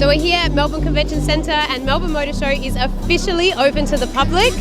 So we're here at Melbourne Convention Centre and Melbourne Motor Show is officially open to the public.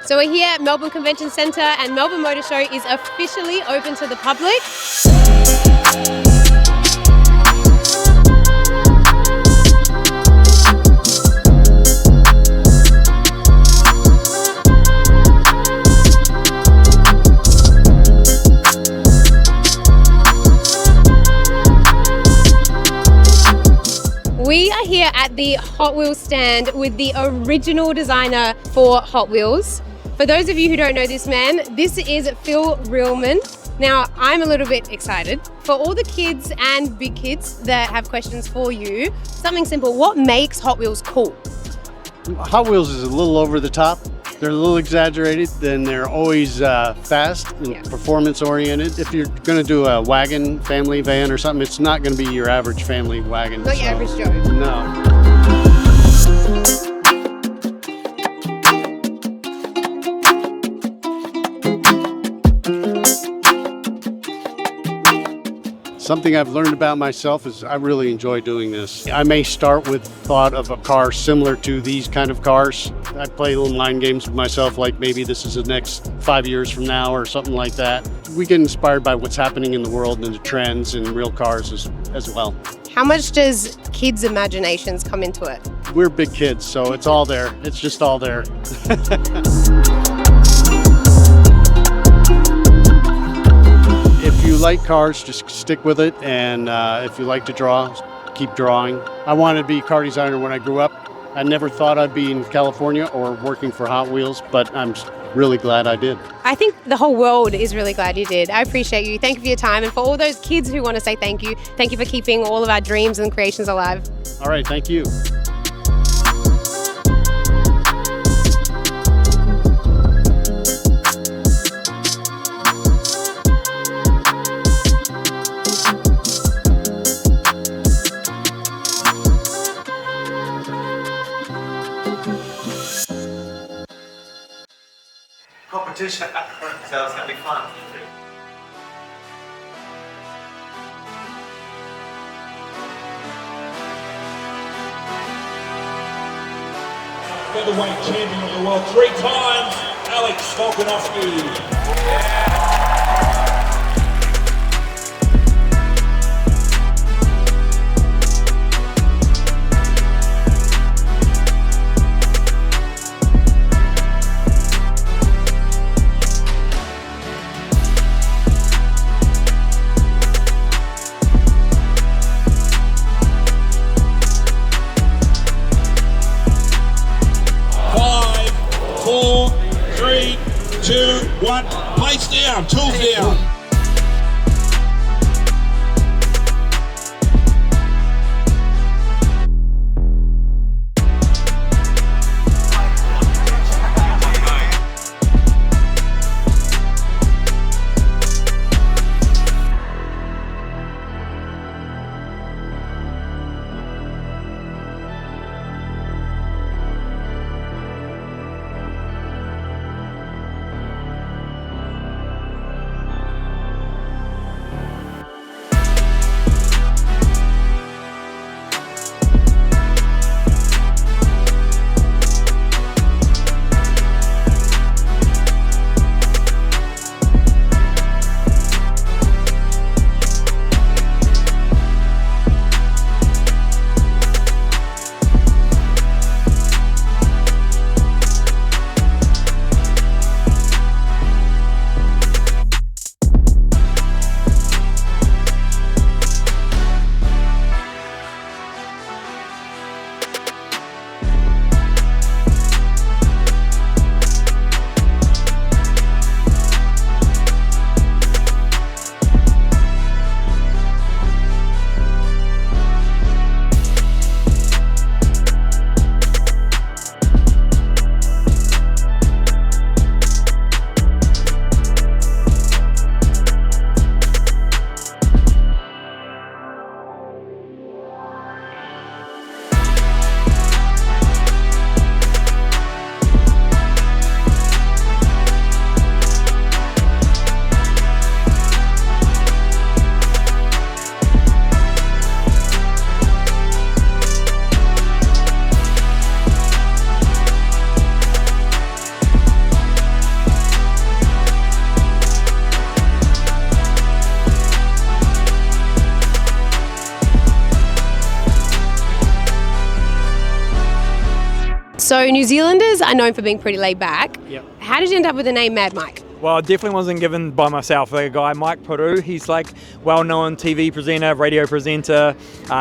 So we're here at Melbourne Convention Centre and Melbourne Motor Show is officially open to the public. We are here at the Hot Wheels stand with the original designer for Hot Wheels. For those of you who don't know this man, this is Phil Reelman. Now, I'm a little bit excited. For all the kids and big kids that have questions for you, something simple, what makes Hot Wheels cool? Hot Wheels is a little over the top. They're a little exaggerated, then they're always fast and performance oriented. If you're going to do a wagon, family van or something, it's not going to be your average family wagon. Not your average Joe. No. Something I've learned about myself is I really enjoy doing this. I may start with thought of a car similar to these kind of cars. I play little mind games with myself, like maybe this is the next 5 years from now or something like that. We get inspired by what's happening in the world and the trends in real cars as well. How much does kids' imaginations come into it? We're big kids, so it's all there. It's just all there. If you like cars, just stick with it, and if you like to draw, keep drawing. I wanted to be a car designer when I grew up. I never thought I'd be in California or working for Hot Wheels, but I'm really glad I did. I think the whole world is really glad you did. I appreciate you. Thank you for your time, and for all those kids who want to say thank you for keeping all of our dreams and creations alive. All right, thank you. Competition, so it's gonna be fun. Featherweight champion of the world 3 times, Alex Volkanovski. Place down, tools down. So New Zealanders are known for being pretty laid back. Yep. How did you end up with the name Mad Mike? Well, it definitely wasn't given by myself. The guy, Mike Peru, he's like well-known TV presenter, radio presenter.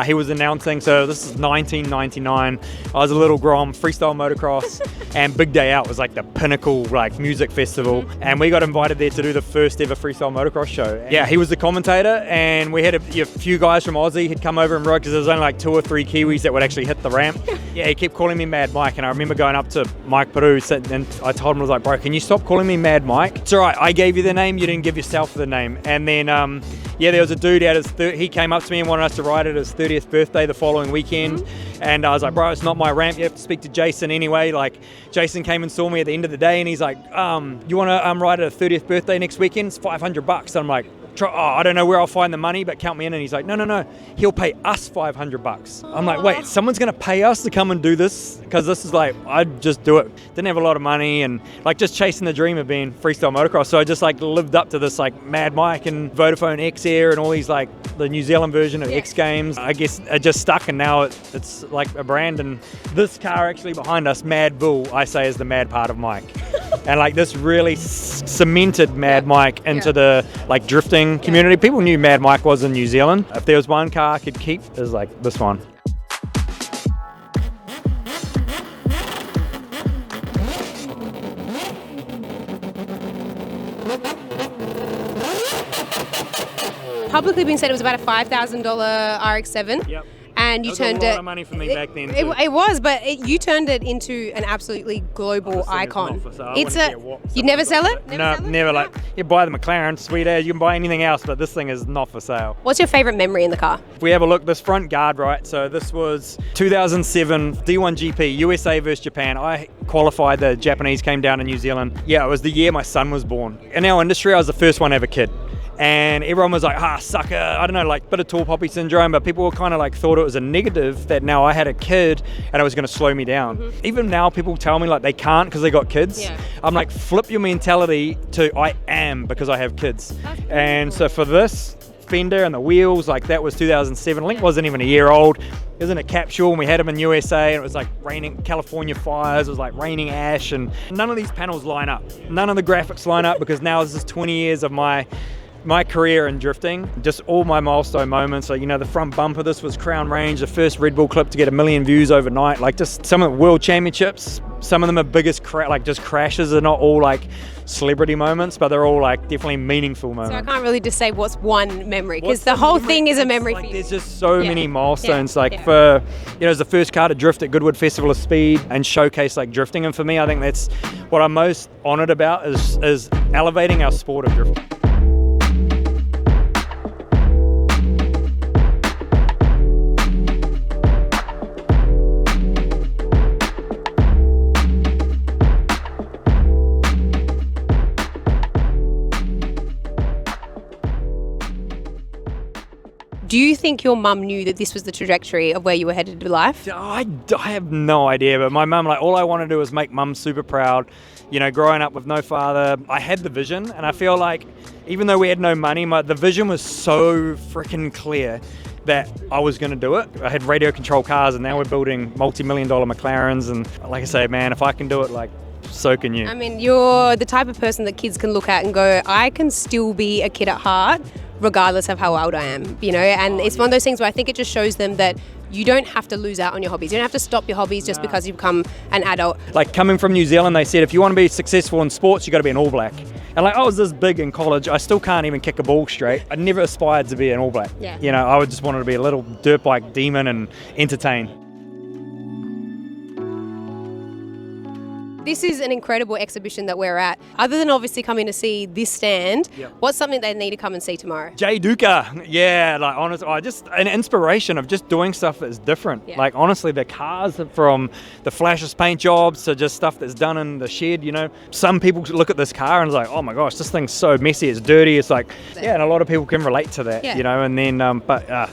He was announcing, so this is 1999. I was a little grom, freestyle motocross, and Big Day Out was like the pinnacle like music festival. And we got invited there to do the first ever freestyle motocross show. Yeah, he was the commentator, and we had a few guys from Aussie had come over and rode because there was only like 2 or 3 Kiwis that would actually hit the ramp. Yeah, he kept calling me Mad Mike, and I remember going up to Mike Peru and I told him, I was like, bro, can you stop calling me Mad Mike? It's all right, I gave you the name, you didn't give yourself the name. And then, there was a dude at he came up to me and wanted us to ride at his 30th birthday the following weekend. And I was like, bro, it's not my ramp, you have to speak to Jason anyway. Like, Jason came and saw me at the end of the day and he's like, you want to ride at a 30th birthday next weekend? It's $500. And I'm like, I don't know where I'll find the money, but count me in. And he's like, no, he'll pay us $500. I'm like, wait, someone's going to pay us to come and do this? Because this is like, I'd just do it. Didn't have a lot of money and like just chasing the dream of being freestyle motocross. So I just like lived up to this like Mad Mike and Vodafone X Air and all these like the New Zealand version of X Games. I guess it just stuck and now it's like a brand. And this car actually behind us, Mad Bull, I say is the mad part of Mike. And like this really cemented Mad Mike into the like drifting community. People knew Mad Mike was in New Zealand. If there was one car I could keep, it was like this one. Publicly being said it was about a $5,000 RX-7. Yep. And you turned it was a lot it. of money for me back then. It was, but you turned it into an absolutely global icon. You'd never sell it? Never. Like you buy the McLaren, sweet as you can buy anything else, but this thing is not for sale. What's your favorite memory in the car? If we have a look, this front guard, right? So this was 2007 D1 GP, USA versus Japan. I qualified. The Japanese came down to New Zealand. Yeah, it was the year my son was born. In our industry, I was the first one to have a kid. And everyone was like, sucker, I don't know, like bit of tall poppy syndrome, but people were kind of like thought it was a negative that now I had a kid and it was going to slow me down. Even now people tell me like they can't because they got kids. Yeah. I'm like, flip your mentality to I am because I have kids. And so for this fender and the wheels, like that was 2007. Link wasn't even a year old. It was in a capsule and we had them in USA and it was like raining California fires, it was like raining ash, and none of these panels line up. None of the graphics line up because now this is 20 years of my career in drifting, just all my milestone moments. Like, the front bumper, this was Crown Range, the first Red Bull clip to get 1 million views overnight. Like just some of the world championships, some of them are biggest just crashes. They're not all like celebrity moments, but they're all like definitely meaningful moments. So I can't really just say what's one memory because the whole thing is a memory for you. There's just so many milestones. For, it was the first car to drift at Goodwood Festival of Speed and showcase like drifting. And for me, I think that's what I'm most honored about is elevating our sport of drifting. Do you think your mum knew that this was the trajectory of where you were headed in life? I have no idea, but my mum, like, all I want to do is make mum super proud. Growing up with no father, I had the vision, and I feel like even though we had no money, the vision was so freaking clear that I was going to do it. I had radio control cars, and now we're building multi-million-dollar McLarens, and like I say, man, if I can do it, like, so can you. I mean, you're the type of person that kids can look at and go, I can still be a kid at heart, regardless of how old I am, and it's one of those things where I think it just shows them that you don't have to lose out on your hobbies. You don't have to stop your hobbies just because you become an adult. Like coming from New Zealand, they said if you want to be successful in sports, you got to be an All Black. And like I was this big in college, I still can't even kick a ball straight. I never aspired to be an All Black. Yeah. I just wanted to be a little dirt bike demon and entertain. This is an incredible exhibition that we're at. Other than obviously coming to see this stand, what's something they need to come and see tomorrow? Jay Duca, like honestly, just an inspiration of just doing stuff that's different. Like honestly, the cars from the flashes paint jobs to just stuff that's done in the shed. Some people look at this car and it's like, oh my gosh, this thing's so messy, it's dirty. It's like, and a lot of people can relate to that. And then,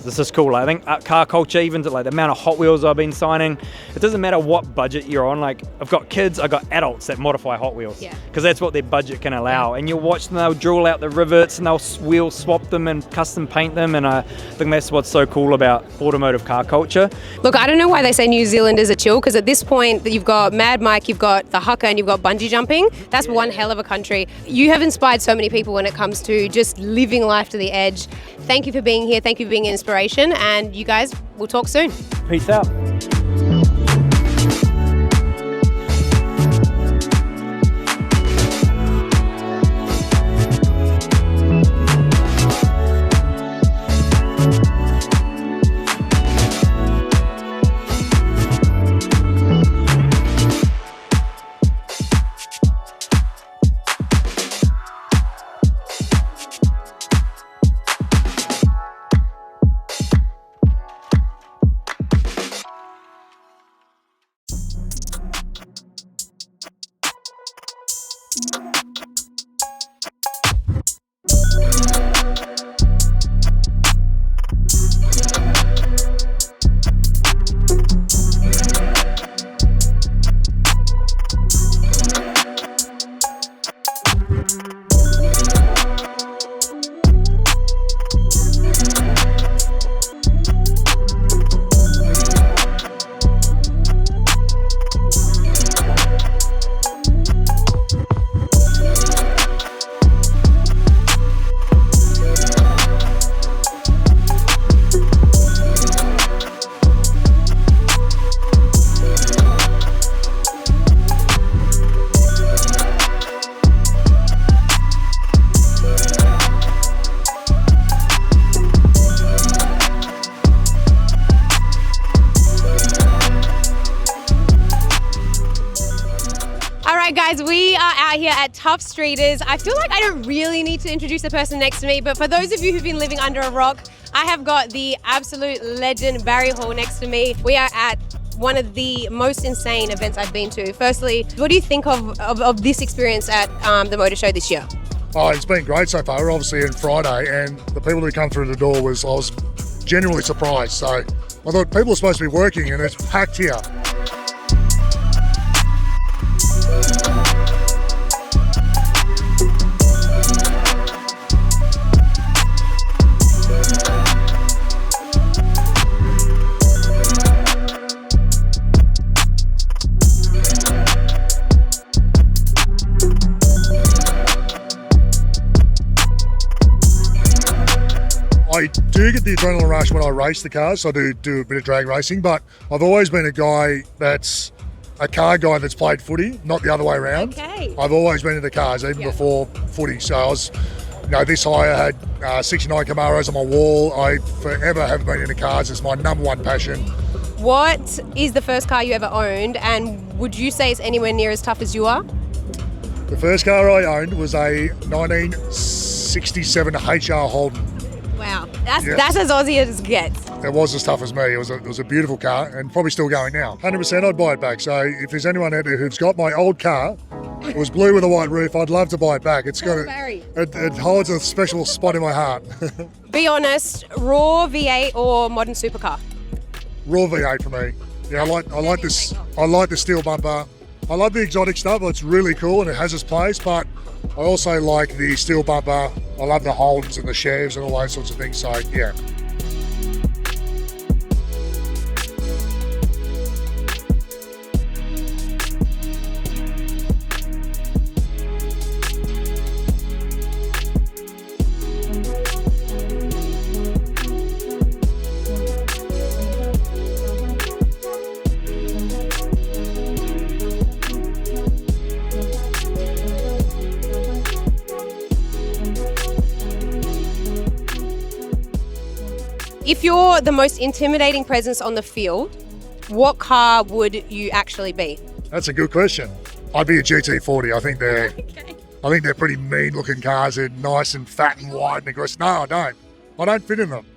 this is cool. I think car culture, even to like the amount of Hot Wheels I've been signing, it doesn't matter what budget you're on. Like I've got kids, I got adults that modify Hot Wheels, Yeah. because that's what their budget can allow. And you'll watch them, they'll drill out the rivets and they'll wheel swap them and custom paint them, and I think that's what's so cool about automotive car culture. Look, I don't know why they say New Zealanders are chill, because at this point you've got Mad Mike, you've got the Hucker, and you've got bungee jumping. That's one hell of a country. You have inspired so many people when it comes to just living life to the edge. Thank you for being here. Thank you for being an inspiration. And you guys, we'll talk soon. Peace out. Guys, we are out here at Tough Streeters. I feel like I don't really need to introduce the person next to me, but for those of you who've been living under a rock, I have got the absolute legend Barry Hall next to me. We are at one of the most insane events I've been to. Firstly, what do you think of this experience at the Motor Show this year? Oh, it's been great so far. We're obviously in Friday, and the people who come through the door I was genuinely surprised. So I thought people are supposed to be working, and it's packed here. I do get the adrenaline rush when I race the cars, so I do a bit of drag racing, but I've always been a guy that's a car guy that's played footy, not the other way around. Okay. I've always been into cars, even before footy, so I was, this high I had 69 Camaros on my wall. I forever have been into cars. It's my number one passion. What is the first car you ever owned, and would you say it's anywhere near as tough as you are? The first car I owned was a 1967 HR Holden. Wow, that's as Aussie as it gets. It was as tough as me. It was a beautiful car, and probably still going now. 100% I'd buy it back. So if there's anyone out there who's got my old car, it was blue with a white roof, I'd love to buy it back. It's got it holds a special spot in my heart. Be honest, raw V8 or modern supercar? Raw V8 for me. Yeah, I like this. I like the steel bumper. I love the exotic stuff. It's really cool and it has its place, but I also like the steel bumper. I love the Holdens and the Chevs and all those sorts of things. So yeah. If you're the most intimidating presence on the field, what car would you actually be? That's a good question. I'd be a GT40. I think they're pretty mean-looking cars. They're nice and fat and wide and aggressive. No, I don't. I don't fit in them.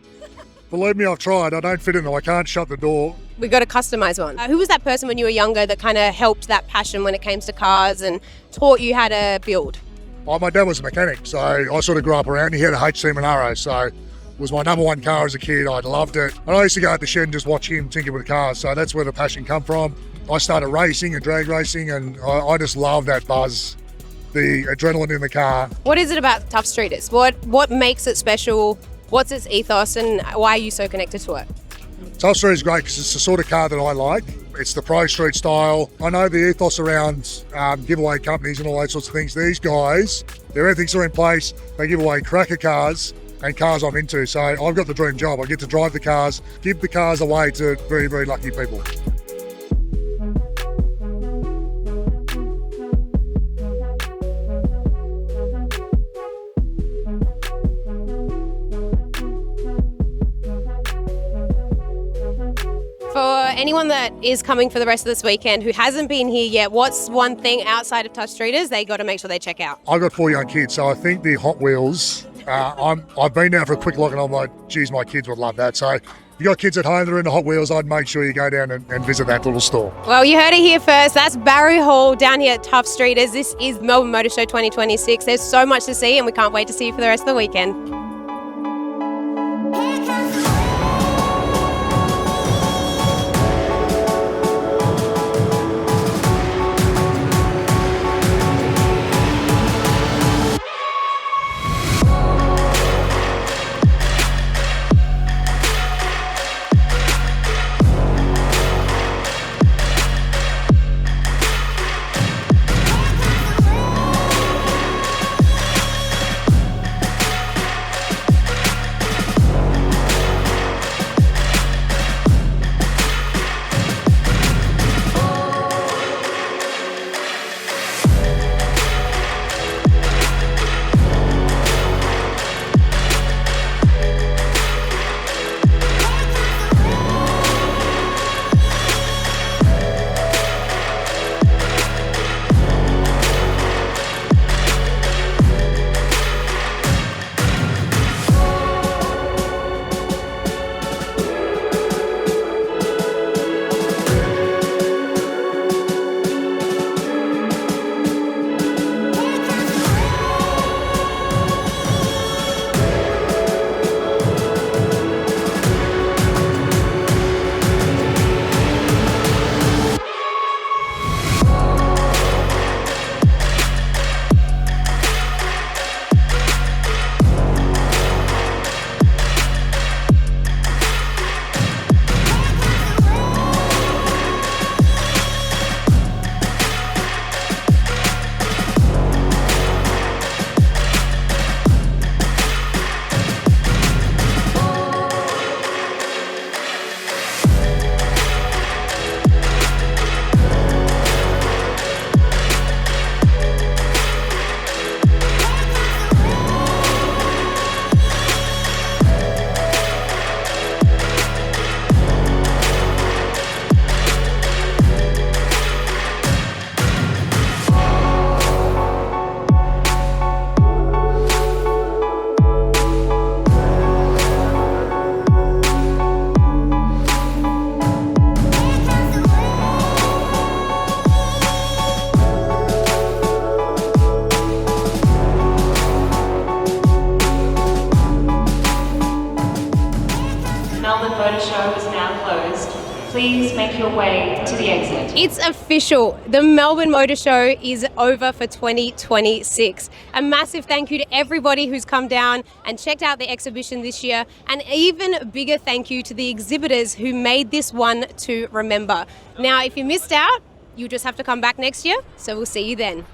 Believe me, I've tried. I don't fit in them. I can't shut the door. We've got to customise one. Who was that person when you were younger that kind of helped that passion when it came to cars and taught you how to build? Oh, my dad was a mechanic, so I sort of grew up around. He had a HC Monaro, so was my number one car as a kid. I loved it. And I used to go at the shed and just watch him tinker with cars. So that's where the passion come from. I started racing and drag racing, and I just love that buzz, the adrenaline in the car. What is it about Tough Streeters? What makes it special? What's its ethos, and why are you so connected to it? Tough Street is great because it's the sort of car that I like. It's the pro street style. I know the ethos around giveaway companies and all those sorts of things. These guys, their ethics are in place. They give away cracker cars and cars I'm into. So I've got the dream job. I get to drive the cars, give the cars away to very, very lucky people. For anyone that is coming for the rest of this weekend who hasn't been here yet, what's one thing outside of Tough Streeters they got to make sure they check out? I've got 4 young kids, so I think the Hot Wheels, I've been down for a quick look and I'm like, geez, my kids would love that. So if you got kids at home that are into Hot Wheels, I'd make sure you go down and visit that little store. Well, you heard it here first. That's Barry Hall down here at Tough Streeters. This is Melbourne Motor Show 2026. There's so much to see and we can't wait to see you for the rest of the weekend. Motor Show is now closed. Please make your way to the exit. It's official. The Melbourne Motor Show is over for 2026. A massive thank you to everybody who's come down and checked out the exhibition this year. An even bigger thank you to the exhibitors who made this one to remember. Now, if you missed out, you just have to come back next year. So we'll see you then.